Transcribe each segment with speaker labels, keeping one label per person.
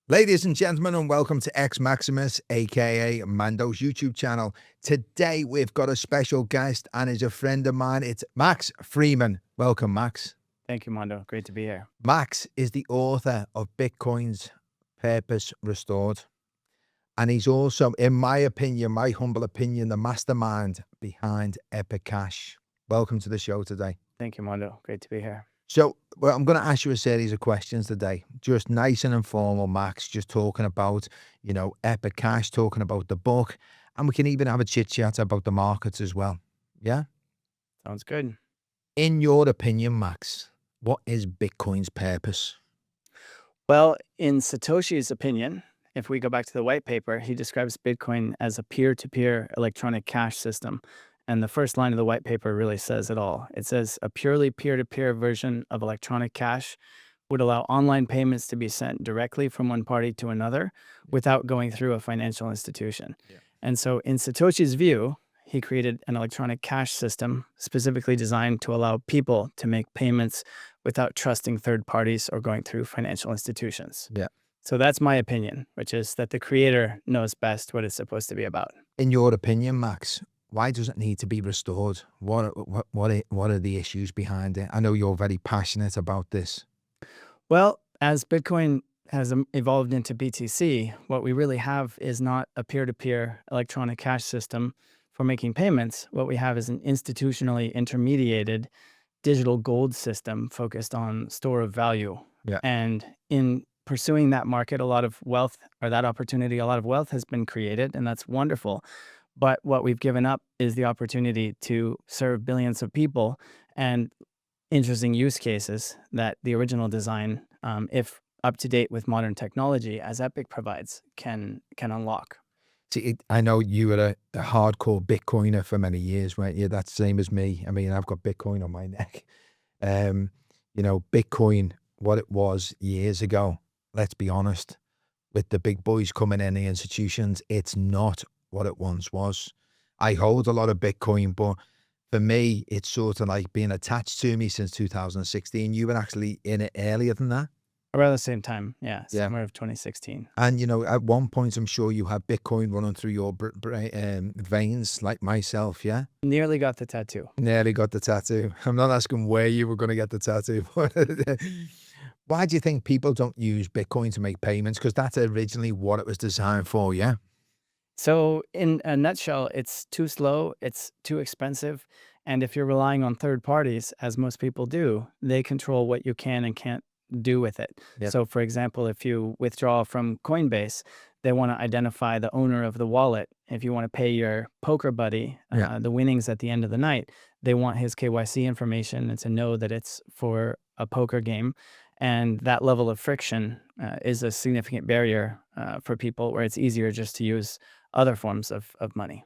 Speaker 1: Ladies and gentlemen, and welcome to X Maximus, aka Mando's YouTube channel. Today we've got a special guest, and he's a friend of mine. It's Max Freeman. Welcome, Max.
Speaker 2: Thank you, Mando. Great to be here.
Speaker 1: Max is the author of Bitcoin's Purpose Restored, and he's also, in my opinion, my humble opinion, the mastermind behind Epic Cash. Welcome to the show today.
Speaker 2: Thank you, Mando. Great to be here.
Speaker 1: So, well, I'm going to ask you a series of questions today, just nice and informal, Max, just talking about, Epic Cash, talking about the book, and we can even have a chit chat about the markets as well. Yeah?
Speaker 2: Sounds good.
Speaker 1: In your opinion, Max, what is Bitcoin's purpose?
Speaker 2: Well, in Satoshi's opinion, if we go back to the white paper, he describes Bitcoin as a peer-to-peer electronic cash system. And the first line of the white paper really says it all. It says a purely peer-to-peer version of electronic cash would allow online payments to be sent directly from one party to another without going through a financial institution.
Speaker 1: Yeah.
Speaker 2: And so in Satoshi's view, he created an electronic cash system specifically designed to allow people to make payments without trusting third parties or going through financial institutions.
Speaker 1: Yeah.
Speaker 2: So that's my opinion, which is that the creator knows best what it's supposed to be about.
Speaker 1: In your opinion, Max, why does it need to be restored? What are the issues behind it? I know you're very passionate about this.
Speaker 2: Well, as Bitcoin has evolved into BTC, what we really have is not a peer-to-peer electronic cash system for making payments. What we have is an institutionally intermediated digital gold system focused on store of value.
Speaker 1: Yeah.
Speaker 2: And in pursuing that market, a lot of wealth, or that opportunity, a lot of wealth has been created, and that's wonderful. But what we've given up is the opportunity to serve billions of people and interesting use cases that the original design, if up to date with modern technology, as Epic provides, can unlock.
Speaker 1: See, I know you were a hardcore Bitcoiner for many years, weren't you? That's the same as me. I mean, I've got Bitcoin on my neck. Bitcoin, what it was years ago, let's be honest, with the big boys coming in, the institutions, it's not what it once was. I hold a lot of Bitcoin, but for me, it's sort of like being attached to me since 2016. You were actually in it earlier than that.
Speaker 2: Around the same time, yeah,
Speaker 1: Yeah.
Speaker 2: summer of 2016.
Speaker 1: And, at one point, I'm sure you had Bitcoin running through your veins like myself, yeah?
Speaker 2: Nearly got the tattoo.
Speaker 1: Nearly got the tattoo. I'm not asking where you were going to get the tattoo, but why do you think people don't use Bitcoin to make payments? Because that's originally what it was designed for, yeah?
Speaker 2: So in a nutshell, it's too slow, it's too expensive, and if you're relying on third parties, as most people do, they control what you can and can't do with it.
Speaker 1: Yep.
Speaker 2: So for example, if you withdraw from Coinbase, they want to identify the owner of the wallet. If you want to pay your poker buddy the winnings at the end of the night, they want his KYC information and to know that it's for a poker game. And that level of friction is a significant barrier for people, where it's easier just to use other forms of money.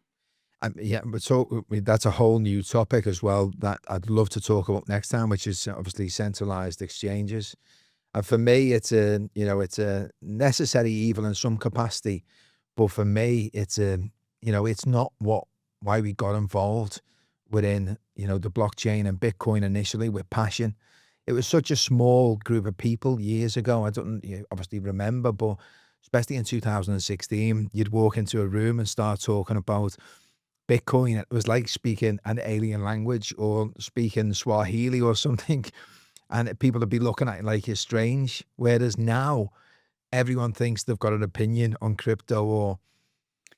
Speaker 1: Yeah, but so that's a whole new topic as well that I'd love to talk about next time, which is obviously centralized exchanges. And for me, it's a necessary evil in some capacity, but for me, it's not why we got involved within, the blockchain and Bitcoin initially with passion. It was such a small group of people years ago. I don't obviously remember, but especially in 2016, you'd walk into a room and start talking about Bitcoin. It was like speaking an alien language or speaking Swahili or something. And people would be looking at it like you're strange. Whereas now, everyone thinks they've got an opinion on crypto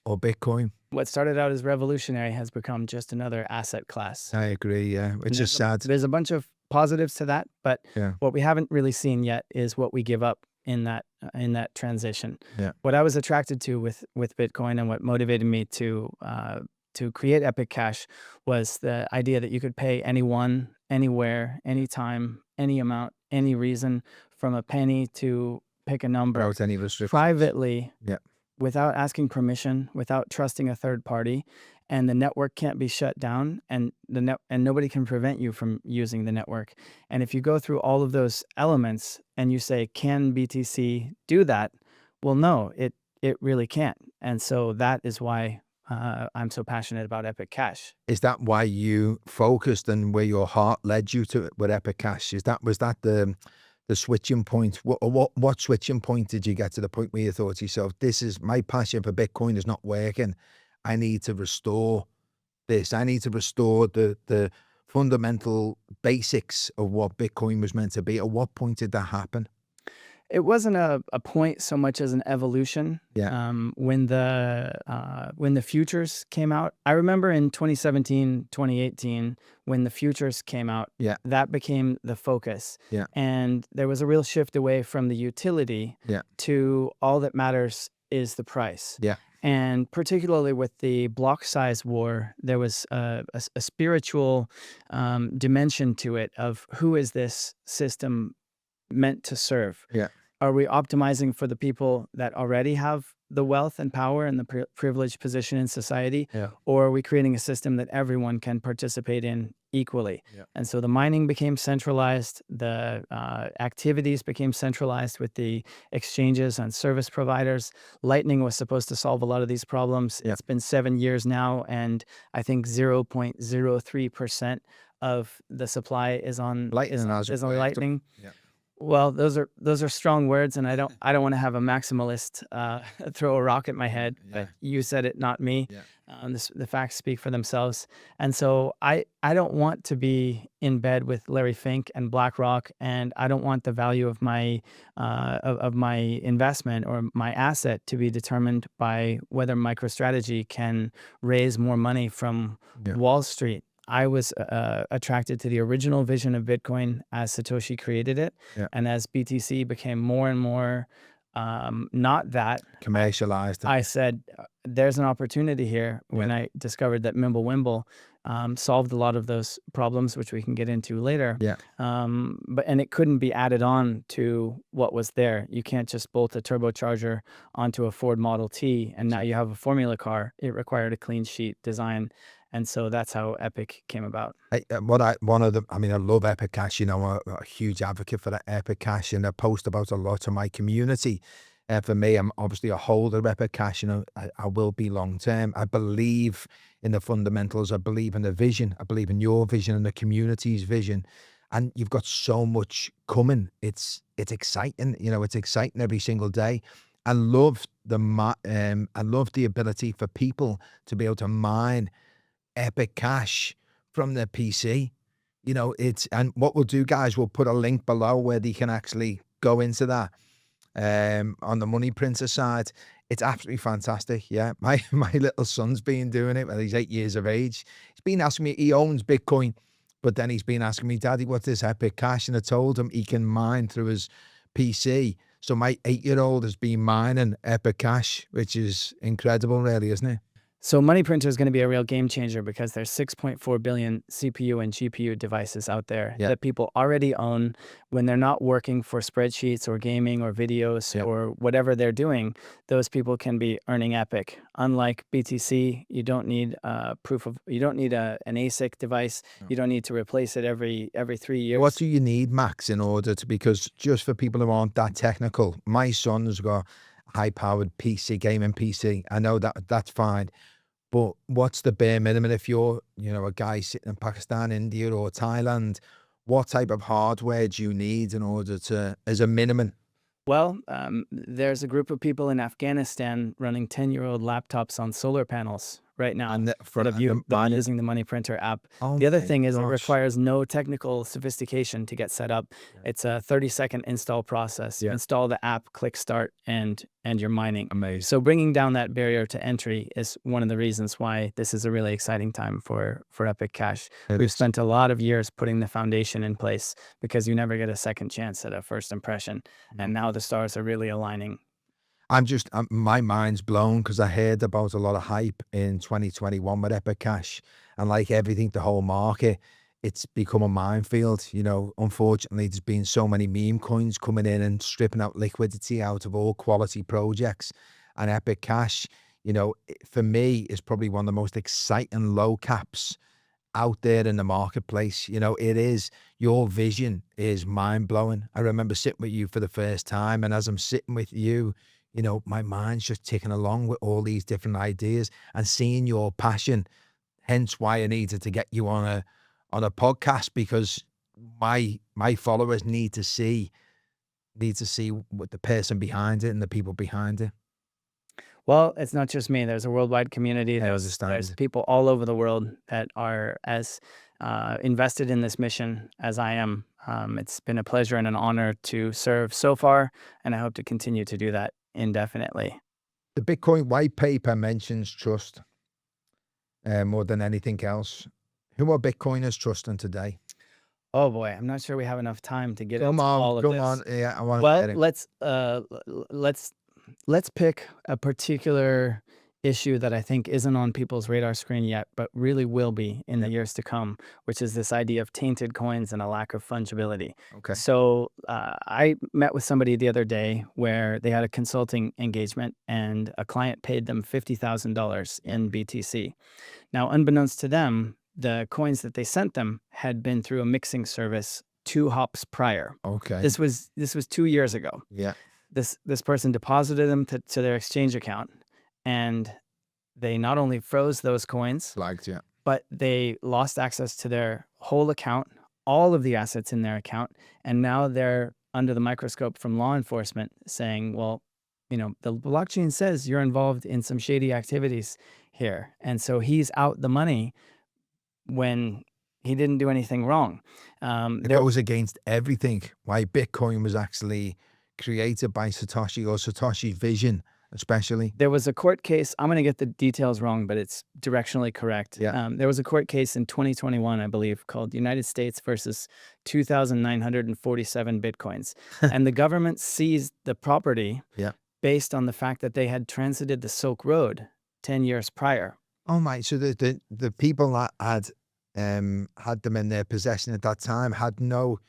Speaker 1: or Bitcoin.
Speaker 2: What started out as revolutionary has become just another asset class.
Speaker 1: I agree, yeah. It's just sad.
Speaker 2: There's a bunch of positives to that, but
Speaker 1: Yeah.
Speaker 2: what we haven't really seen yet is what we give up in that transition.
Speaker 1: Yeah.
Speaker 2: What I was attracted to with Bitcoin and what motivated me to create Epic Cash was the idea that you could pay anyone, anywhere, anytime, any amount, any reason, from a penny to pick a number,
Speaker 1: Without any restrictions.
Speaker 2: privately,
Speaker 1: Yeah.
Speaker 2: without asking permission, without trusting a third party, and the network can't be shut down, and nobody can prevent you from using the network. And if you go through all of those elements and you say, can BTC do that? Well, no, it really can't. And so that is why I'm so passionate about Epic Cash.
Speaker 1: Is that why you focused and where your heart led you to with Epic Cash? Was that the the switching point? What switching point did you get to the point where you thought to yourself, this is my passion for Bitcoin is not working. I need to restore this. I need to restore the fundamental basics of what Bitcoin was meant to be. At what point did that happen?
Speaker 2: It wasn't a point so much as an evolution.
Speaker 1: Yeah.
Speaker 2: When the futures came out, I remember in 2017, 2018, when the futures came out,
Speaker 1: Yeah.
Speaker 2: that became the focus.
Speaker 1: Yeah.
Speaker 2: And there was a real shift away from the utility
Speaker 1: Yeah.
Speaker 2: to all that matters is the price.
Speaker 1: Yeah.
Speaker 2: And particularly with the block size war, there was a spiritual dimension to it of who is this system meant to serve?
Speaker 1: Yeah.
Speaker 2: Are we optimizing for the people that already have the wealth and power and the privileged position in society?
Speaker 1: Yeah.
Speaker 2: Or are we creating a system that everyone can participate in equally?
Speaker 1: Yeah.
Speaker 2: And so the mining became centralized, the activities became centralized with the exchanges and service providers. Lightning was supposed to solve a lot of these problems.
Speaker 1: Yeah.
Speaker 2: It's been 7 years now, and I think 0.03% of the supply is on Lightning.
Speaker 1: Yeah.
Speaker 2: Well, those are strong words, and I don't want to have a maximalist throw a rock at my head.
Speaker 1: Yeah.
Speaker 2: But you said it, not me.
Speaker 1: Yeah.
Speaker 2: The facts speak for themselves, and so I don't want to be in bed with Larry Fink and BlackRock, and I don't want the value of my investment or my asset to be determined by whether MicroStrategy can raise more money from
Speaker 1: Yeah.
Speaker 2: Wall Street. I was attracted to the original vision of Bitcoin as Satoshi created it.
Speaker 1: Yeah.
Speaker 2: And as BTC became more and more not that,
Speaker 1: Commercialized.
Speaker 2: I said, there's an opportunity here. When I discovered that Mimblewimble solved a lot of those problems, which we can get into later.
Speaker 1: Yeah.
Speaker 2: And it couldn't be added on to what was there. You can't just bolt a turbocharger onto a Ford Model T and now you have a formula car. It required a clean sheet design. And so that's how Epic came about.
Speaker 1: I love Epic Cash. I'm a huge advocate for that Epic Cash, and I post about a lot to my community. For me, I'm obviously a holder of Epic Cash. I will be long term. I believe in the fundamentals. I believe in the vision. I believe in your vision and the community's vision. And you've got so much coming. It's exciting. It's exciting every single day. I love the ability for people to be able to mine Epic Cash from their PC. And what we'll do, guys, we'll put a link below where they can actually go into that on the MoneyPrinter side. It's absolutely fantastic. Yeah, my little son's been doing it when he's 8 years of age. He's been asking me, he owns Bitcoin, but then he's been asking me, Daddy, what's this Epic Cash? And I told him he can mine through his PC. So my 8-year-old has been mining Epic Cash, which is incredible, really, isn't it?
Speaker 2: So MoneyPrinter is going to be a real game changer because there's 6.4 billion CPU and GPU devices out there that people already own. When they're not working for spreadsheets or gaming or videos or whatever they're doing, those people can be earning Epic. Unlike BTC, you don't need an ASIC device. No. You don't need to replace it every 3 years.
Speaker 1: What do you need, Max, in order to? Because just for people who aren't that technical, my son's got high-powered PC, gaming PC. I know that's fine. But what's the bare minimum if you're, a guy sitting in Pakistan, India, or Thailand? What type of hardware do you need in order to, as a minimum?
Speaker 2: Well, there's a group of people in Afghanistan running 10-year-old laptops on solar panels right now using the MoneyPrinter app.
Speaker 1: Oh,
Speaker 2: the other thing is it requires no technical sophistication to get set up. It's a 30-second install process. You install the app, click start, and you're mining.
Speaker 1: Amazing.
Speaker 2: So bringing down that barrier to entry is one of the reasons why this is a really exciting time for Epic Cash. We've spent a lot of years putting the foundation in place because you never get a second chance at a first impression. And now the stars are really aligning.
Speaker 1: My mind's blown because I heard about a lot of hype in 2021 with Epic Cash, and like everything, the whole market, it's become a minefield. Unfortunately, there's been so many meme coins coming in and stripping out liquidity out of all quality projects. And Epic Cash, for me, is probably one of the most exciting low caps out there in the marketplace. It is, your vision is mind blowing. I remember sitting with you for the first time, and as I'm sitting with you, my mind's just ticking along with all these different ideas and seeing your passion. Hence why I needed to get you on a podcast, because my followers need to see need to see what the person behind it and the people behind it.
Speaker 2: Well, it's not just me. There's a worldwide community.
Speaker 1: I
Speaker 2: There's
Speaker 1: understand.
Speaker 2: people all over the world that are as invested in this mission as I am. It's been a pleasure and an honor to serve so far, and I hope to continue to do that indefinitely.
Speaker 1: The Bitcoin white paper mentions trust more than anything else. Who are Bitcoiners trusting today?
Speaker 2: Oh boy, I'm not sure we have enough time to get into all of
Speaker 1: Come
Speaker 2: this.
Speaker 1: on. Yeah, I want to
Speaker 2: Well,
Speaker 1: get it.
Speaker 2: let's pick a particular issue that I think isn't on people's radar screen yet, but really will be in
Speaker 1: Yeah.
Speaker 2: the years to come, which is this idea of tainted coins and a lack of fungibility.
Speaker 1: Okay.
Speaker 2: So I met with somebody the other day where they had a consulting engagement and a client paid them $50,000 in BTC. Now, unbeknownst to them, the coins that they sent them had been through a mixing service 2 hops prior.
Speaker 1: Okay.
Speaker 2: This was 2 years ago.
Speaker 1: Yeah.
Speaker 2: This person deposited them to their exchange account, and they not only froze those coins,
Speaker 1: Flagged. Yeah.
Speaker 2: but they lost access to their whole account, all of the assets in their account, and now they're under the microscope from law enforcement saying, well, the blockchain says you're involved in some shady activities here. And so he's out the money when he didn't do anything wrong.
Speaker 1: It goes against everything. Why Bitcoin was actually created by Satoshi, or Satoshi's vision, especially.
Speaker 2: There was a court case. I'm going to get the details wrong, but it's directionally correct.
Speaker 1: Yeah.
Speaker 2: There was a court case in 2021, I believe, called United States versus 2,947 Bitcoins. And the government seized the property
Speaker 1: Yeah.
Speaker 2: based on the fact that they had transited the Silk Road 10 years prior.
Speaker 1: Oh my! So the people that had them in their possession at that time had no.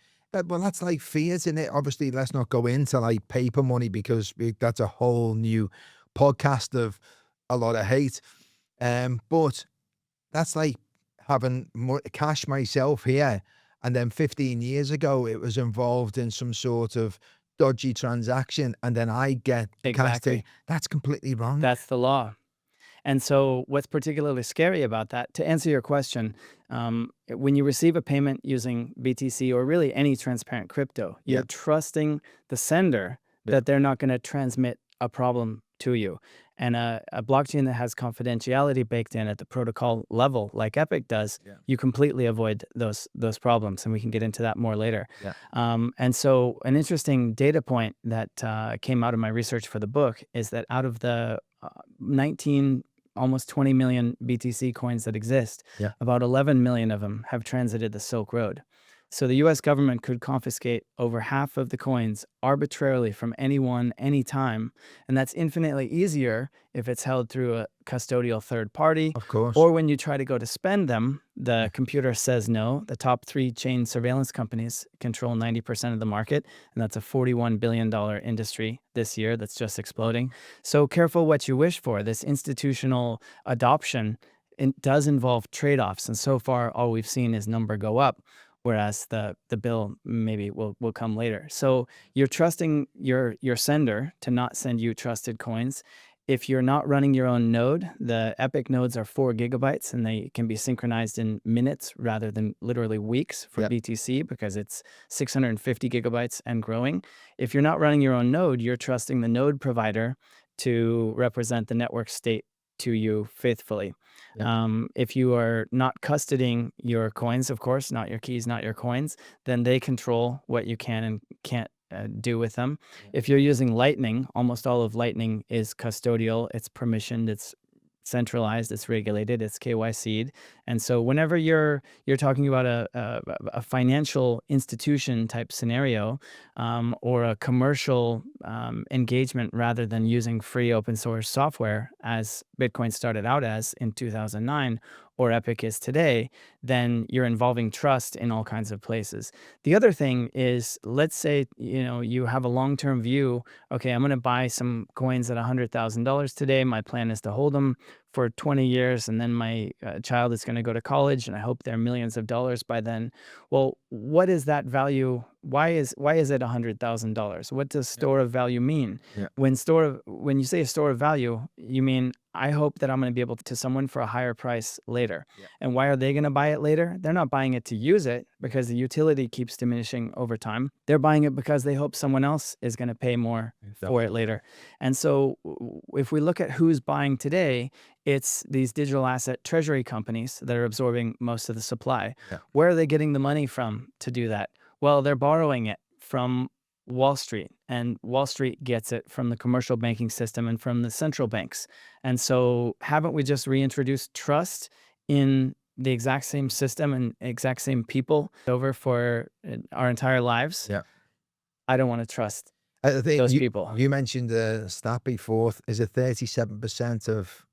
Speaker 1: Well, that's like fiat, in it. Obviously, let's not go into like paper money because that's a whole new podcast of a lot of hate. But that's like having more cash myself here, and then 15 years ago it was involved in some sort of dodgy transaction, and then I get cash.
Speaker 2: Exactly.
Speaker 1: That's completely wrong.
Speaker 2: That's the law. And so what's particularly scary about that, to answer your question, when you receive a payment using BTC or really any transparent crypto, you're
Speaker 1: Yep.
Speaker 2: trusting the sender that they're not going to transmit a problem to you. And a blockchain that has confidentiality baked in at the protocol level, like Epic does,
Speaker 1: Yeah.
Speaker 2: you completely avoid those problems. And we can get into that more later.
Speaker 1: Yeah.
Speaker 2: And so an interesting data point that came out of my research for the book is that out of the 19, almost 20 million BTC coins that exist,
Speaker 1: Yeah.
Speaker 2: about 11 million of them have transited the Silk Road. So the US government could confiscate over half of the coins arbitrarily from anyone, anytime. And that's infinitely easier if it's held through a custodial third party.
Speaker 1: Of course.
Speaker 2: Or when you try to go to spend them, the computer says no. The top 3 chain surveillance companies control 90% of the market, and that's a $41 billion industry this year that's just exploding. So careful what you wish for. This institutional adoption, it does involve trade-offs, and so far all we've seen is number go up, whereas the bill maybe will come later. So you're trusting your sender to not send you trusted coins. If you're not running your own node, the Epic nodes are 4 gigabytes and they can be synchronized in minutes rather than literally weeks for
Speaker 1: Yep.
Speaker 2: BTC because it's 650 gigabytes and growing. If you're not running your own node, you're trusting the node provider to represent the network state to you faithfully.
Speaker 1: Yep.
Speaker 2: If you are not custodying your coins, of course, not your keys, not your coins, then they control what you can and can't do with them. If you're using Lightning, almost all of Lightning is custodial, it's permissioned, it's centralized, it's regulated, it's KYC'd. And so whenever you're talking about a financial institution type scenario or a commercial engagement rather than using free open source software as Bitcoin started out as in 2009 or Epic is today, then you're involving trust in all kinds of places. The other thing is, let's say, you have a long-term view. Okay, I'm going to buy some coins at $100,000 today. My plan is to hold them for 20 years, and then my child is going to go to college, and I hope they're millions of dollars by then. Well, what is that value? Why is it $100,000? What does store of value mean?
Speaker 1: Yeah.
Speaker 2: When you say a store of value, you mean I hope that I'm going to be able to someone for a higher price later.
Speaker 1: Yeah.
Speaker 2: And why are they going to buy it later? They're not buying it to use it because the utility keeps diminishing over time. They're buying it because they hope someone else is going to pay more for it later. And so if we look at who's buying today, it's these digital asset treasury companies that are absorbing most of the supply.
Speaker 1: Yeah.
Speaker 2: Where are they getting the money from to do that? Well, they're borrowing it from Wall Street, and Wall Street gets it from the commercial banking system and from the central banks. And so haven't we just reintroduced trust in the exact same system and exact same people over for our entire lives?
Speaker 1: Yeah.
Speaker 2: I don't want to trust
Speaker 1: I think
Speaker 2: those people.
Speaker 1: You mentioned the stat before. Is it 37% of?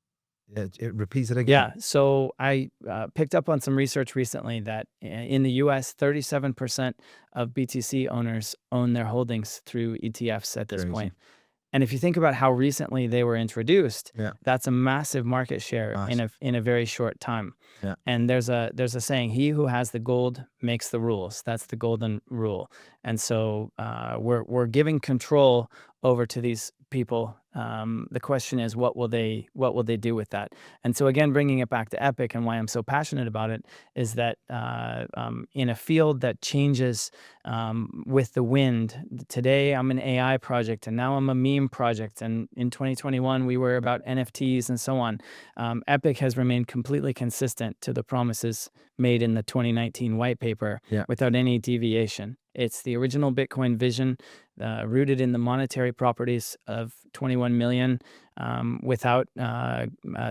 Speaker 1: Repeat it again.
Speaker 2: Yeah. So I picked up on some research recently that in the US, 37% of BTC owners own their holdings through ETFs at this point. And if you think about how recently they were introduced,
Speaker 1: Yeah.
Speaker 2: that's a massive market share in a very short time.
Speaker 1: Yeah.
Speaker 2: And there's a saying, he who has the gold makes the rules. That's the golden rule. And so we're giving control over to these people. The question is, what will they do with that? And so again, bringing it back to Epic and why I'm so passionate about it is that in a field that changes with the wind, today I'm an AI project and now I'm a meme project. And in 2021, we were about NFTs and so on. Epic has remained completely consistent to the promises made in the 2019 white paper without any deviation. It's the original Bitcoin vision, rooted in the monetary properties of 21 million, without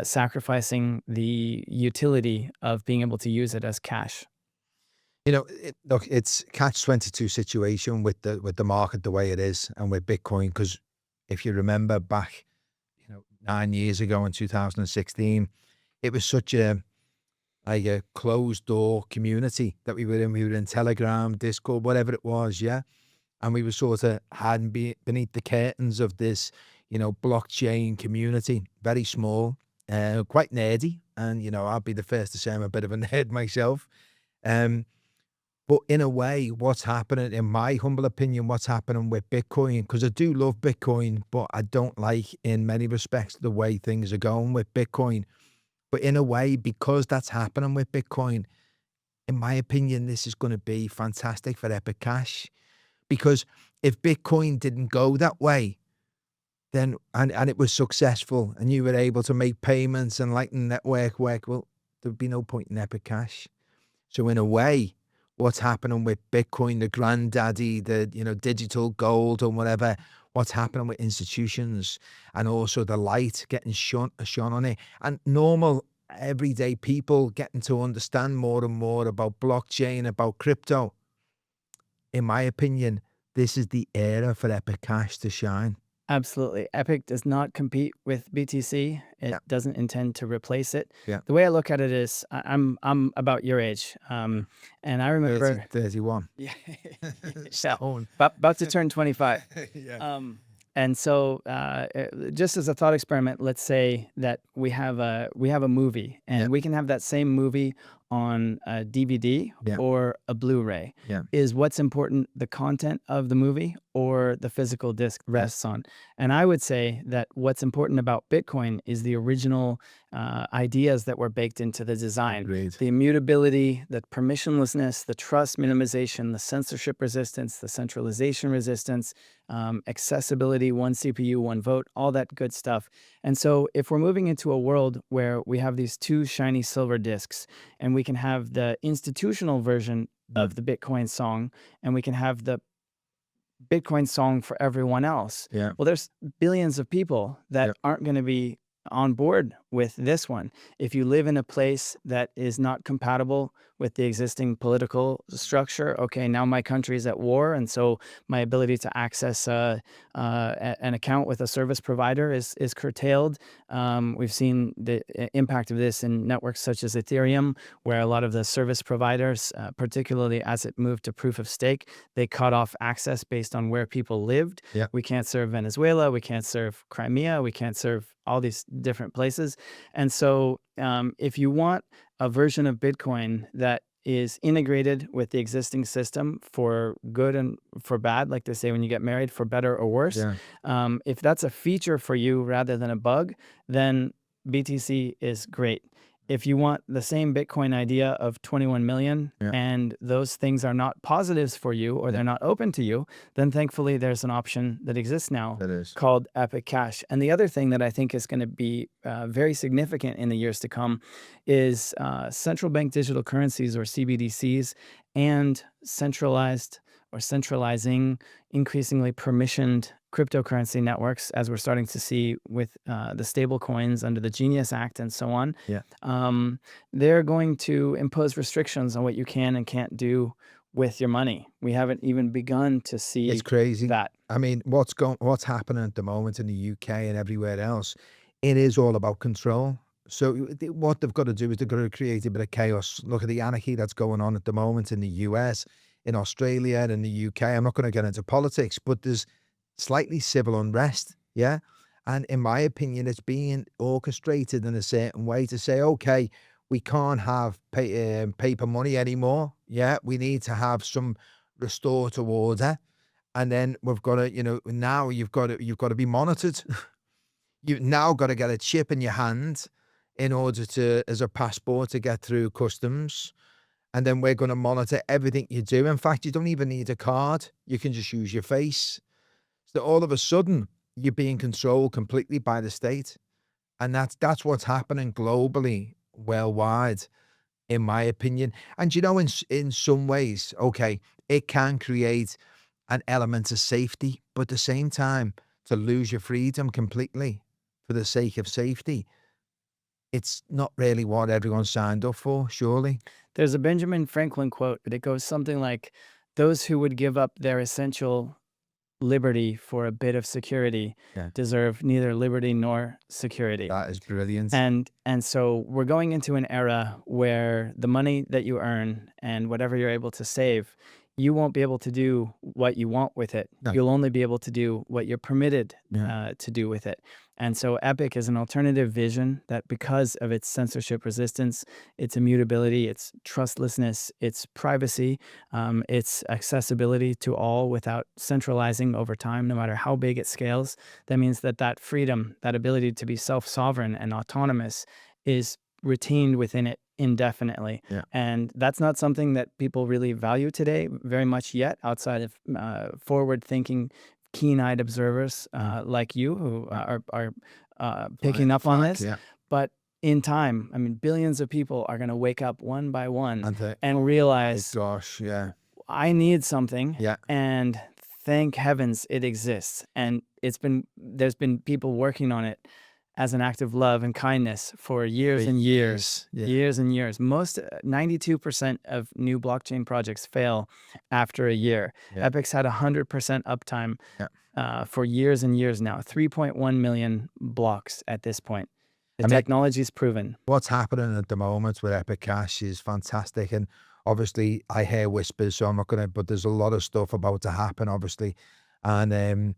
Speaker 2: sacrificing the utility of being able to use it as cash.
Speaker 1: You know, look, it's catch-22 situation with the market the way it is, and with Bitcoin. Because if you remember back, 9 years ago in 2016, it was such a closed door community that we were in. We were in Telegram, Discord, whatever it was, yeah. And we were sort of hiding beneath the curtains of this, blockchain community, very small, quite nerdy. And, I'll be the first to say I'm a bit of a nerd myself. But in a way, what's happening, in my humble opinion, what's happening with Bitcoin, because I do love Bitcoin, but I don't like, in many respects, the way things are going with Bitcoin. But in a way, because that's happening with Bitcoin, in my opinion, this is going to be fantastic for Epic Cash. Because if Bitcoin didn't go that way, then and it was successful and you were able to make payments and like the network work, well, there'd be no point in Epic Cash. So in a way, what's happening with Bitcoin, the granddaddy, the digital gold or whatever, what's happening with institutions, and also the light getting shone on it, and normal everyday people getting to understand more and more about blockchain, about crypto. In my opinion, this is the era for Epic Cash to shine.
Speaker 2: Absolutely. Epic does not compete with BTC. It doesn't intend to replace it.
Speaker 1: Yeah.
Speaker 2: The way I look at it is I'm about your age. And I remember
Speaker 1: 31.
Speaker 2: Yeah.
Speaker 1: Stone.
Speaker 2: About to turn 25.
Speaker 1: Yeah.
Speaker 2: And so just as a thought experiment, let's say that we have a movie, and we can have that same movie on a DVD or a Blu-ray.
Speaker 1: Yeah.
Speaker 2: Is what's important the content of the movie or the physical disc rests on? And I would say that what's important about Bitcoin is the original ideas that were baked into the design.
Speaker 1: Agreed.
Speaker 2: The immutability, the permissionlessness, the trust minimization, the censorship resistance, the centralization resistance, accessibility, one CPU, one vote, all that good stuff. And so if we're moving into a world where we have these two shiny silver discs, and we can have the institutional version of the Bitcoin song, and we can have the Bitcoin song for everyone else.
Speaker 1: Yeah.
Speaker 2: Well, there's billions of people that aren't going to be on board with this one. If you live in a place that is not compatible with the existing political structure, okay, now my country is at war, and so my ability to access an account with a service provider is curtailed. We've seen the impact of this in networks such as Ethereum, where a lot of the service providers, particularly as it moved to proof of stake, they cut off access based on where people lived.
Speaker 1: Yeah.
Speaker 2: We can't serve Venezuela, we can't serve Crimea, we can't serve all these different places. And so if you want a version of Bitcoin that is integrated with the existing system for good and for bad, like they say when you get married, for better or worse.
Speaker 1: Yeah.
Speaker 2: If that's a feature for you rather than a bug, then BTC is great. If you want the same Bitcoin idea of 21 million
Speaker 1: Yeah.
Speaker 2: and those things are not positives for you or
Speaker 1: Yeah.
Speaker 2: they're not open to you, then thankfully there's an option that exists now
Speaker 1: That is.
Speaker 2: called Epic Cash. And the other thing that I think is going to be very significant in the years to come is central bank digital currencies, or CBDCs, and centralized or centralizing, increasingly permissioned cryptocurrency networks, as we're starting to see with the stable coins under the Genius Act and so on.
Speaker 1: Yeah.
Speaker 2: They're going to impose restrictions on what you can and can't do with your money. We haven't even begun to see
Speaker 1: It's crazy.
Speaker 2: that.
Speaker 1: I mean, what's happening at the moment in the UK and everywhere else, it is all about control. So what they've got to do is they've got to create a bit of chaos. Look at the anarchy that's going on at the moment in the US, in Australia, and in the UK. I'm not going to get into politics, but there's slightly civil unrest, yeah? And in my opinion, it's being orchestrated in a certain way to say, okay, we can't have paper money anymore, yeah? We need to have some restore to order. And then we've got to, now you've got to be monitored. You've now got to get a chip in your hand in order to, as a passport, to get through customs. And then we're going to monitor everything you do. In fact, you don't even need a card. You can just use your face. So all of a sudden, you're being controlled completely by the state. And that's what's happening globally, worldwide, in my opinion. And in some ways, okay, it can create an element of safety, but at the same time, to lose your freedom completely for the sake of safety, it's not really what everyone signed up for, surely.
Speaker 2: There's a Benjamin Franklin quote, but it goes something like, "Those who would give up their essential liberty for a bit of security
Speaker 1: Yeah.
Speaker 2: deserve neither liberty nor security."
Speaker 1: That is brilliant.
Speaker 2: And so we're going into an era where the money that you earn and whatever you're able to save, you won't be able to do what you want with it.
Speaker 1: No.
Speaker 2: You'll only be able to do what you're permitted
Speaker 1: Yeah.
Speaker 2: to do with it. And so Epic is an alternative vision that, because of its censorship resistance, its immutability, its trustlessness, its privacy, its accessibility to all without centralizing over time, no matter how big it scales, that means that that freedom, that ability to be self-sovereign and autonomous, is retained within it indefinitely.
Speaker 1: Yeah.
Speaker 2: And that's not something that people really value today very much yet, outside of forward-thinking, keen-eyed observers like you, who are picking up on this.
Speaker 1: Yeah.
Speaker 2: But in time, I mean, billions of people are going to wake up one by one
Speaker 1: And
Speaker 2: and realize,
Speaker 1: gosh, yeah.
Speaker 2: I need something,
Speaker 1: Yeah.
Speaker 2: and thank heavens it exists. And there's been people working on it as an act of love and kindness for years and years,
Speaker 1: Yeah.
Speaker 2: years and years. 92% of new blockchain projects fail after a year.
Speaker 1: Yeah.
Speaker 2: Epic's had 100% uptime for years and years now. 3.1 million blocks at this point. The technology's proven.
Speaker 1: What's happening at the moment with Epic Cash is fantastic. And obviously I hear whispers, so I'm not going to, but there's a lot of stuff about to happen, obviously. And,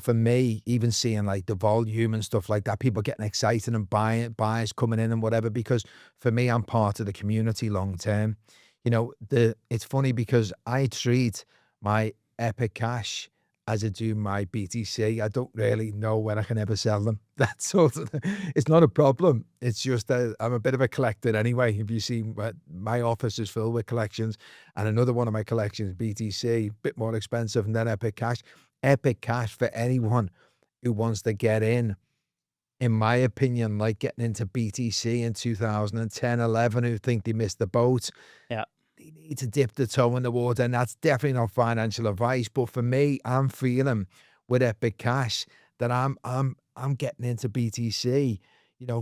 Speaker 1: for me, even seeing like the volume and stuff like that, people getting excited and buyers coming in and whatever, because for me, I'm part of the community long term. It's funny because I treat my Epic Cash as I do my BTC. I don't really know when I can ever sell them. That's sort of, it's not a problem. It's just that I'm a bit of a collector anyway. If you see, my office is filled with collections, and another one of my collections, BTC, a bit more expensive than Epic Cash. Epic Cash, for anyone who wants to get in my opinion, like getting into BTC in 2010, 11, who think they missed the boat.
Speaker 2: Yeah.
Speaker 1: They need to dip the toe in the water, and that's definitely not financial advice. But for me, I'm feeling with Epic Cash that I'm getting into BTC,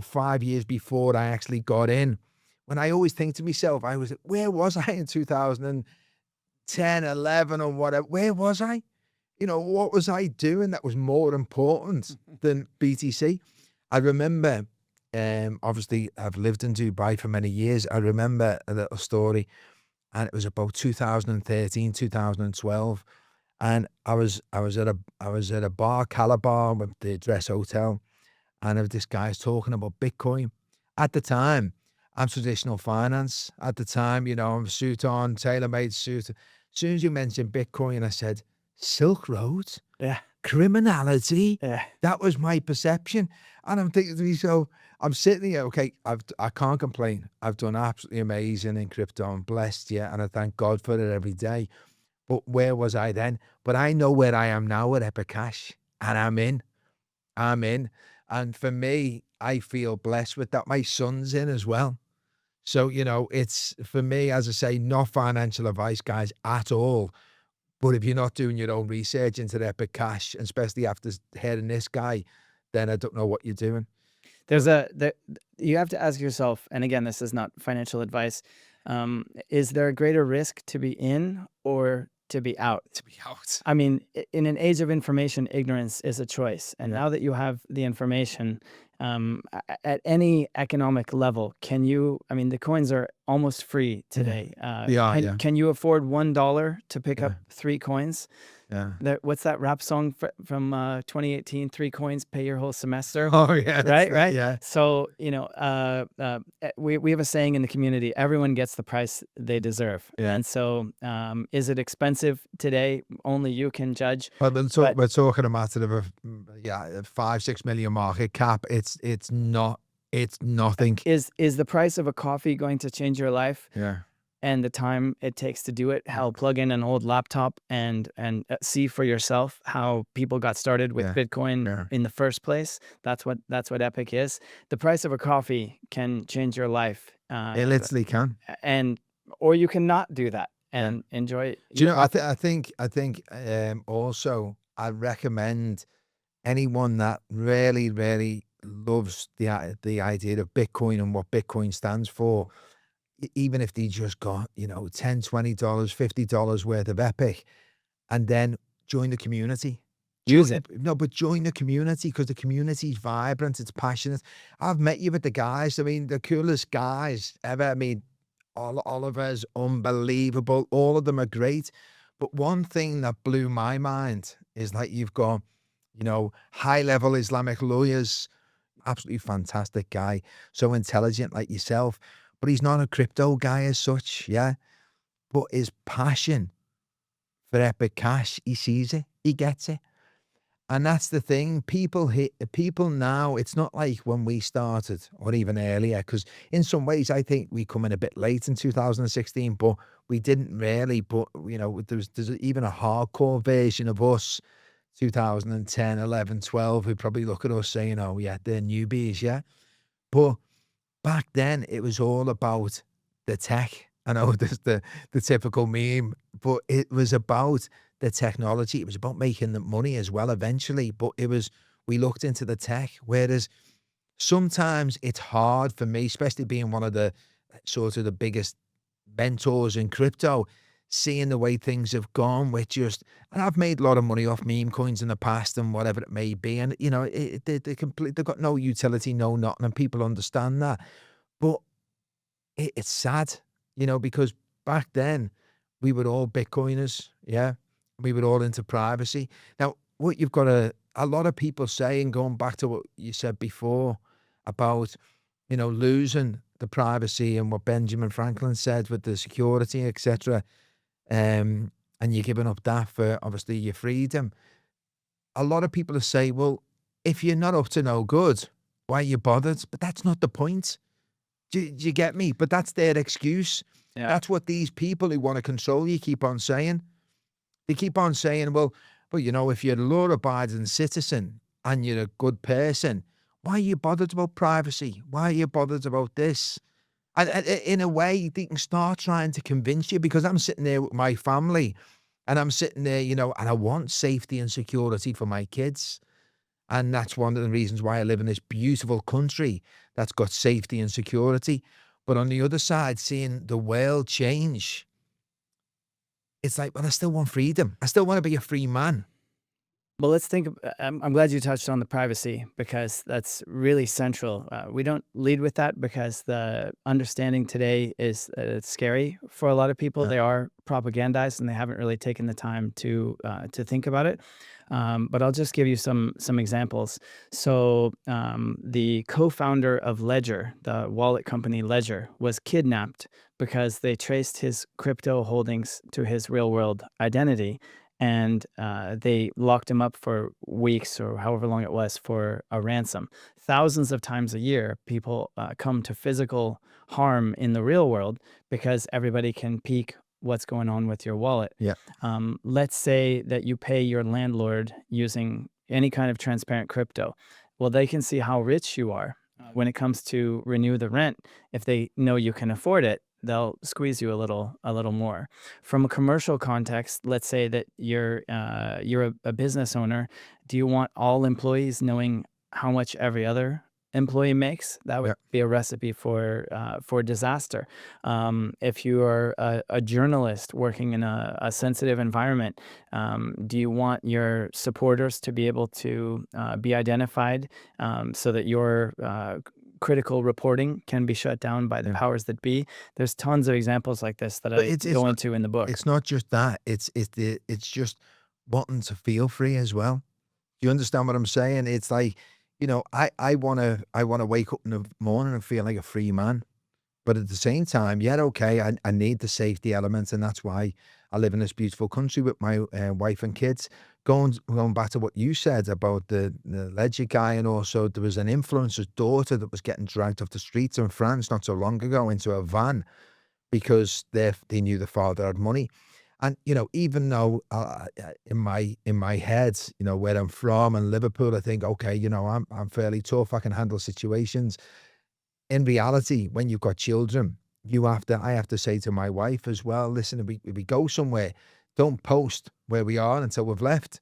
Speaker 1: 5 years before I actually got in. When I always think to myself, where was I in 2010, 11 or whatever? Where was I? What was I doing that was more important than BTC? I remember, obviously I've lived in Dubai for many years. I remember a little story, and it was about 2013, 2012. And I was at a bar, Calabar, with the Dress Hotel, and this guy's talking about Bitcoin. At the time, I'm traditional finance at the time, I'm suit on, tailor-made suit. As soon as you mentioned Bitcoin, I said, Silk Road?
Speaker 2: Yeah.
Speaker 1: Criminality?
Speaker 2: Yeah.
Speaker 1: That was my perception. And I'm thinking to myself, I'm sitting here, okay, I can't complain. I've done absolutely amazing in crypto. I'm blessed, yeah, and I thank God for it every day. But where was I then? But I know where I am now with Epic Cash, and I'm in. I'm in. And for me, I feel blessed with that. My son's in as well. So, it's for me, as I say, not financial advice, guys, at all. But if you're not doing your own research into the Epic Cash, and especially after hearing this guy, then I don't know what you're doing.
Speaker 2: You have to ask yourself, and again, this is not financial advice, is there a greater risk to be in or to be out?
Speaker 1: To be out.
Speaker 2: I mean, in an age of information, ignorance is a choice. And
Speaker 1: Yeah.
Speaker 2: now that you have the information, at any economic level, I mean, the coins are almost free today.
Speaker 1: They are, yeah.
Speaker 2: Can you afford $1 to pick up
Speaker 1: Yeah.
Speaker 2: 3 coins?
Speaker 1: Yeah.
Speaker 2: What's that rap song from 2018? 3 coins, pay your whole semester.
Speaker 1: Oh, yeah.
Speaker 2: Right, right.
Speaker 1: Yeah.
Speaker 2: So, we have a saying in the community: everyone gets the price they deserve.
Speaker 1: Yeah.
Speaker 2: And so, is it expensive today? Only you can judge.
Speaker 1: But
Speaker 2: But
Speaker 1: we're talking a matter of a 5-6 million market cap. It's not. It's nothing.
Speaker 2: is the price of a coffee going to change your life?
Speaker 1: Yeah.
Speaker 2: And the time it takes to do it? Hell, plug in an old laptop and see for yourself how people got started with
Speaker 1: Yeah.
Speaker 2: Bitcoin
Speaker 1: Yeah.
Speaker 2: in the first place. That's what Epic is. The price of a coffee can change your life,
Speaker 1: It literally can.
Speaker 2: or you cannot do that
Speaker 1: Yeah.
Speaker 2: and enjoy
Speaker 1: Do you
Speaker 2: your
Speaker 1: know?
Speaker 2: coffee.
Speaker 1: I think. Also, I recommend anyone that really, really loves the idea of Bitcoin and what Bitcoin stands for. Even if they just got, $10, $20, $50 worth of Epic, and then join the community.
Speaker 2: Use it.
Speaker 1: No, but join the community, because the community's vibrant, it's passionate. I've met you with the guys. I mean, the coolest guys ever. I mean, Oliver's unbelievable. All of them are great. But one thing that blew my mind is, like, you've got, high level Islamic lawyers, absolutely fantastic guy, so intelligent like yourself, but he's not a crypto guy as such, yeah. But his passion for Epic Cash, he sees it, he gets it. And that's the thing. People now, it's not like when we started or even earlier, because in some ways I think we come in a bit late in 2016, but we didn't really. But there's even a hardcore version of us, 2010, 11, 12, who probably look at us saying, oh yeah, they're newbies, yeah. But back then it was all about the tech. I know there's the typical meme, but it was about the technology. It was about making the money as well eventually, but we looked into the tech. Whereas sometimes it's hard for me, especially being one of the sort of the biggest mentors in crypto, seeing the way things have gone with and I've made a lot of money off meme coins in the past and whatever it may be. And, they've got no utility, no nothing, and people understand that. But it's sad, because back then we were all Bitcoiners, yeah. We were all into privacy. Now, what you've got a lot of people saying, going back to what you said before about, losing the privacy and what Benjamin Franklin said with the security, etc. And you're giving up that for obviously your freedom. A lot of people say, well, if you're not up to no good, why are you bothered? But that's not the point. Do you get me? But that's their excuse.
Speaker 2: Yeah.
Speaker 1: That's what these people who want to control you keep on saying. They keep on saying, well, if you're a law-abiding citizen and you're a good person, why are you bothered about privacy? Why are you bothered about this? And in a way, they can start trying to convince you, because I'm sitting there with my family and I'm sitting there, and I want safety and security for my kids. And that's one of the reasons why I live in this beautiful country that's got safety and security. But on the other side, seeing the world change, it's like, well, I still want freedom. I still want to be a free man.
Speaker 2: Well, let's think. I'm glad you touched on the privacy because that's really central. We don't lead with that because the understanding today is it's scary for a lot of people.
Speaker 1: Yeah.
Speaker 2: They are propagandized and they haven't really taken the time to think about it. But I'll just give you some examples. So the co-founder of Ledger, the wallet company Ledger, was kidnapped because they traced his crypto holdings to his real world identity, and they locked him up for weeks or however long it was for a ransom. Thousands of times a year, people come to physical harm in the real world because everybody can peek what's going on with your wallet.
Speaker 1: Yeah.
Speaker 2: Let's say that you pay your landlord using any kind of transparent crypto. Well, they can see how rich you are. When it comes to renew the rent, if they know you can afford it, they'll squeeze you a little more. From a commercial context, let's say that you're a business owner. Do you want all employees knowing how much every other employee makes? That would
Speaker 1: Yeah.
Speaker 2: be a recipe for disaster. If you are a journalist working in a sensitive environment, do you want your supporters to be able to be identified so that your critical reporting can be shut down by the
Speaker 1: Yeah.
Speaker 2: powers that be? There's tons of examples like this that
Speaker 1: But
Speaker 2: I go into in the book.
Speaker 1: it's not just that. It's just wanting to feel free as well. Do you understand what I'm saying? It's like, I wanna wake up in the morning and feel like a free man. But at the same time, yeah, okay, I need the safety element, and that's why I live in this beautiful country with my wife and kids. Going back to what you said about the Ledger guy, and also there was an influencer's daughter that was getting dragged off the streets in France not so long ago into a van because they knew the father had money. And, even though, in my head, where I'm from in Liverpool, I think, "Okay, I'm fairly tough, I can handle situations." In reality, when you've got children, I have to say to my wife as well, "Listen, if we go somewhere, don't post where we are until we've left."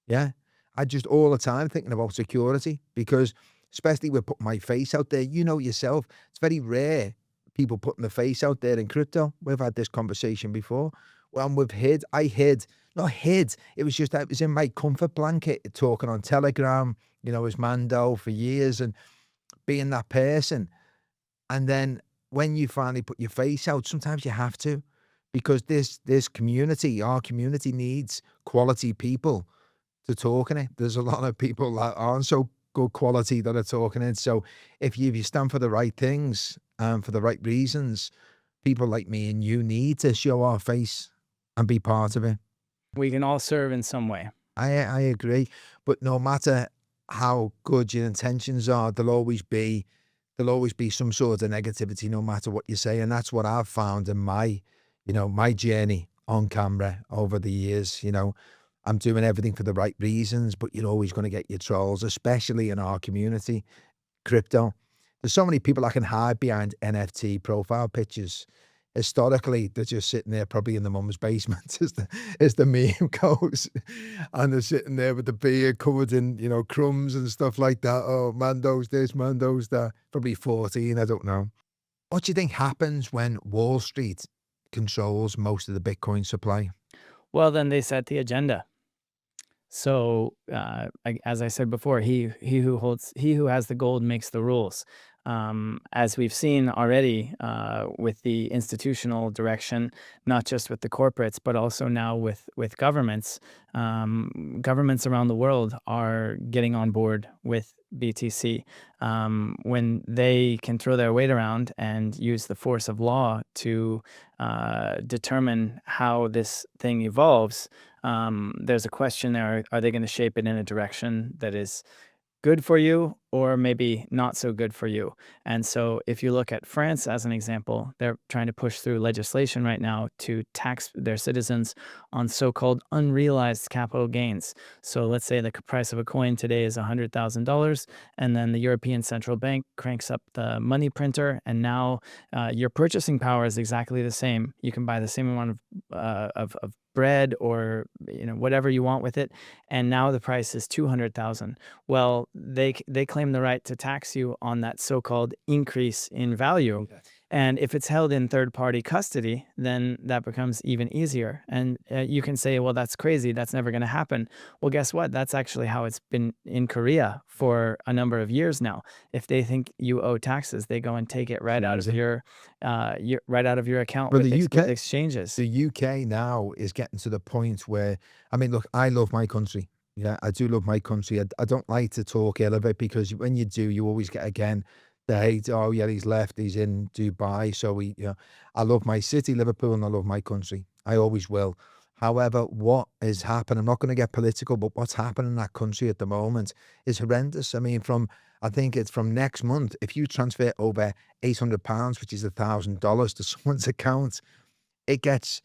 Speaker 1: Yeah. I just all the time thinking about security because especially with putting my face out there, you know yourself, it's very rare people putting their face out there in crypto. We've had this conversation before. Well, and I hid, not hid. It was just, I was in my comfort blanket talking on Telegram, as Mando for years and being that person. And then when you finally put your face out, sometimes you have to because this community, our community needs quality people to talk in it. There's a lot of people that aren't so good quality that are talking it. So if you stand for the right things and for the right reasons, people like me and you need to show our face and be part of it.
Speaker 2: We can all serve in some way.
Speaker 1: I agree. But no matter how good your intentions are, there'll always be some sort of negativity no matter what you say. And that's what I've found in my journey on camera over the years. I'm doing everything for the right reasons, but you're always going to get your trolls, especially in our community, crypto. There's so many people that can hide behind NFT profile pictures. Historically, they're just sitting there probably in the mum's basement as the meme goes. And they're sitting there with the beard covered in, crumbs and stuff like that. Oh, Mando's this, Mando's that. Probably 14, I don't know. What do you think happens when Wall Street controls most of the Bitcoin supply?
Speaker 2: Well, then they set the agenda. So, as I said before, he who has the gold makes the rules. As we've seen already with the institutional direction, not just with the corporates, but also now with governments. Governments around the world are getting on board with BTC when they can throw their weight around and use the force of law to determine how this thing evolves. There's a question there. Are they going to shape it in a direction that is good for you or maybe not so good for you? And so if you look at France as an example, they're trying to push through legislation right now to tax their citizens on so-called unrealized capital gains. So let's say the price of a coin today is $100,000, and then the European Central Bank cranks up the money printer, and now your purchasing power is exactly the same. You can buy the same amount of bread or whatever you want with it, and now the price is 200,000. Well, they claim the right to tax you on that so-called increase in value.
Speaker 1: Okay.
Speaker 2: And if it's held in third-party custody, then that becomes even easier. And you can say, well, that's crazy. That's never going to happen. Well, guess what? That's actually how it's been in Korea for a number of years now. If they think you owe taxes, they go and take it right out of your account
Speaker 1: Well,
Speaker 2: with with exchanges.
Speaker 1: the UK now is getting to the point where, I mean, look, I love my country. Yeah, I do love my country. I don't like to talk ill of it, because when you do, you always get again the hate. Oh yeah, he's left. He's in Dubai. So I love my city, Liverpool, and I love my country. I always will. However, what is happening? I'm not going to get political, but what's happening in that country at the moment is horrendous. I mean, I think it's from next month. If you transfer over £800, which is $1,000, to someone's account, it gets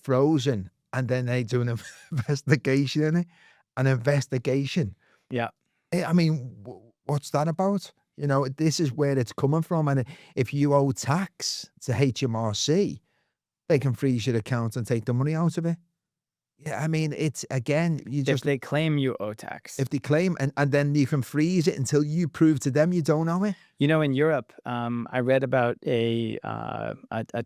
Speaker 1: frozen, and then they do an investigation in it. An investigation.
Speaker 2: Yeah.
Speaker 1: I mean, what's that about? This is where it's coming from. And if you owe tax to HMRC, they can freeze your account and take the money out of it. Yeah, I mean, it's again,
Speaker 2: If they claim you owe tax.
Speaker 1: if they claim, and then you can freeze it until you prove to them you don't owe it.
Speaker 2: In Europe, I read about a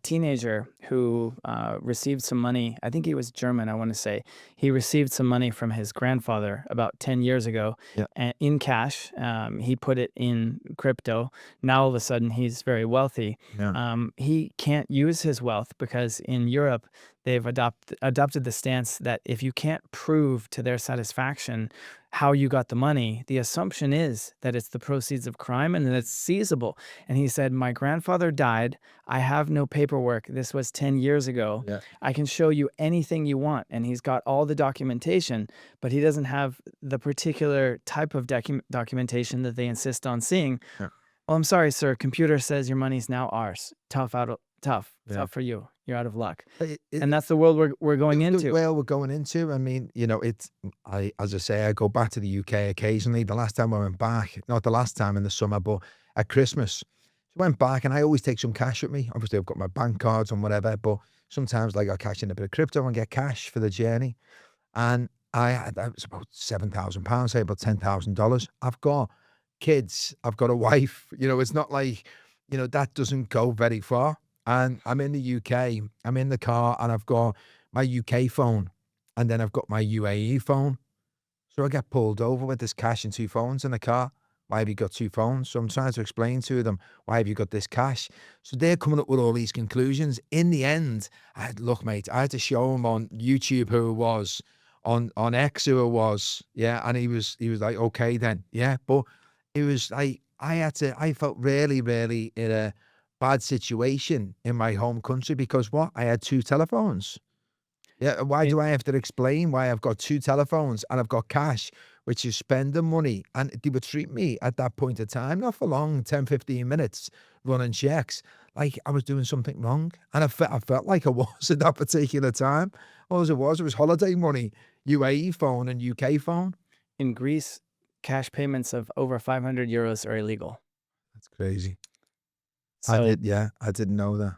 Speaker 2: teenager who received some money. I think he was German, I want to say. He received some money from his grandfather about 10 years ago,
Speaker 1: Yeah.
Speaker 2: in cash. He put it in crypto. Now all of a sudden he's very wealthy.
Speaker 1: Yeah.
Speaker 2: He can't use his wealth because in Europe they've adopted the stance that if you can't prove to their satisfaction how you got the money, the assumption is that it's the proceeds of crime and that it's seizable. And he said, my grandfather died. I have no paperwork. This was 10 years ago.
Speaker 1: Yeah.
Speaker 2: I can show you anything you want. And he's got all the documentation, but he doesn't have the particular type of documentation that they insist on seeing.
Speaker 1: Yeah.
Speaker 2: Well, I'm sorry, sir. Computer says your money's now ours. Tough.
Speaker 1: Yeah.
Speaker 2: Tough for you. You're out of luck.
Speaker 1: It-
Speaker 2: And that's the world we're going into.
Speaker 1: Well, we're going into. I mean, as I say, I go back to the UK occasionally. The last time I went back, not the last time in the summer, but at Christmas, so I went back, and I always take some cash with me. Obviously, I've got my bank cards and whatever, but sometimes like I cash in a bit of crypto and get cash for the journey. And that was about £7,000, say about $10,000. I've got kids, I've got a wife. It's not like, that doesn't go very far. And I'm in the UK, I'm in the car, and I've got my UK phone, and then I've got my UAE phone. So I get pulled over with this cash and two phones in the car. Why have you got two phones? So I'm trying to explain to them, why have you got this cash? So they're coming up with all these conclusions. In the end, look, mate, I had to show him on YouTube who it was, on X who it was. Yeah. And he was like, okay then. Yeah. But it was like, I felt really, really in a bad situation in my home country, because I had two telephones. Yeah, why do I have to explain why I've got two telephones and I've got cash, which is spending money? And they would treat me at that point of time, not for long, 10, 15 minutes, running checks, like I was doing something wrong. And I felt like I was at that particular time. All it was holiday money, UAE phone and UK phone.
Speaker 2: In Greece, cash payments of over €500 are illegal.
Speaker 1: That's crazy.
Speaker 2: So
Speaker 1: I didn't know that.